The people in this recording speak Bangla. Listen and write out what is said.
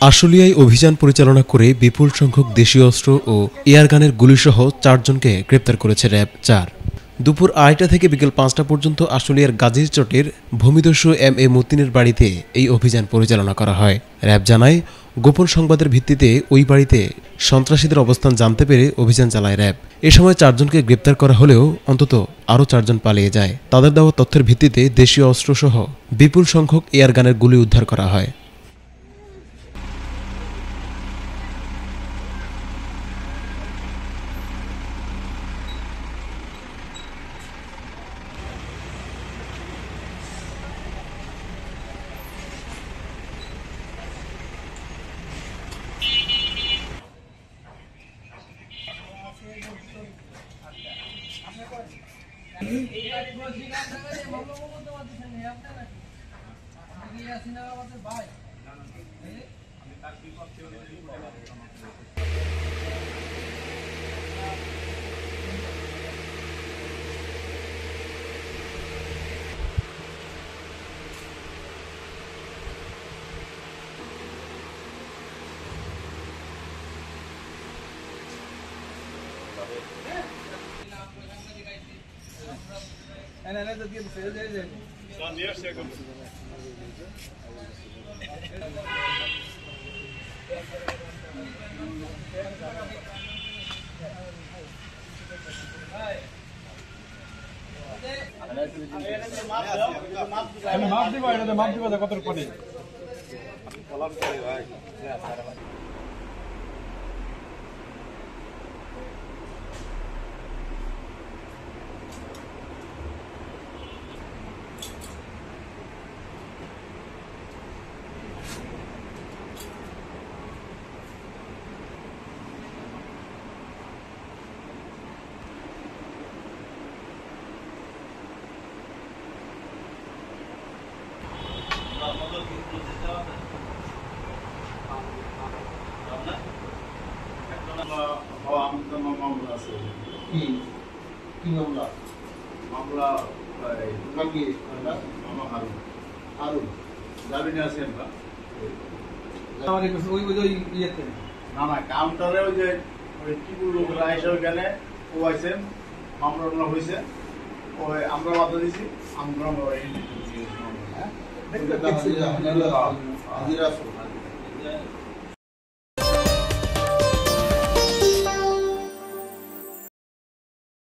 আশুলিয়ায় অভিযান পরিচালনা করে বিপুল সংখ্যক দেশীয় অস্ত্র ও এয়ারগানের গুলিসহ ৪ জনকে গ্রেপ্তার করেছে র্যাব-৪। দুপুর ২টা থেকে বিকেল ৫টা পর্যন্ত আশুলিয়ার গাজীরচটের ভূমিদস্যু এম.এ. মতিনের বাড়িতে এই অভিযান পরিচালনা করা হয়। র্যাব জানায়, গোপন সংবাদের ভিত্তিতে ওই বাড়িতে সন্ত্রাসীদের অবস্থান জানতে পেরে অভিযান চালায় র্যাব। এ সময় ৪ জনকে গ্রেপ্তার করা হলেও অন্তত আরও ৪ জন পালিয়ে যায়। তাদের দেওয়া তথ্যের ভিত্তিতে দেশীয় অস্ত্রসহ বিপুল সংখ্যক এয়ারগানের গুলি উদ্ধার করা হয়। মাপ দিবা কত পড়ে কাউন্টারে ওই যে টিপুর লোকরা এসে ওইখানে ওয়াইসেন মামলা হয়েছে ওই আমরা বাধা দিছি আমরা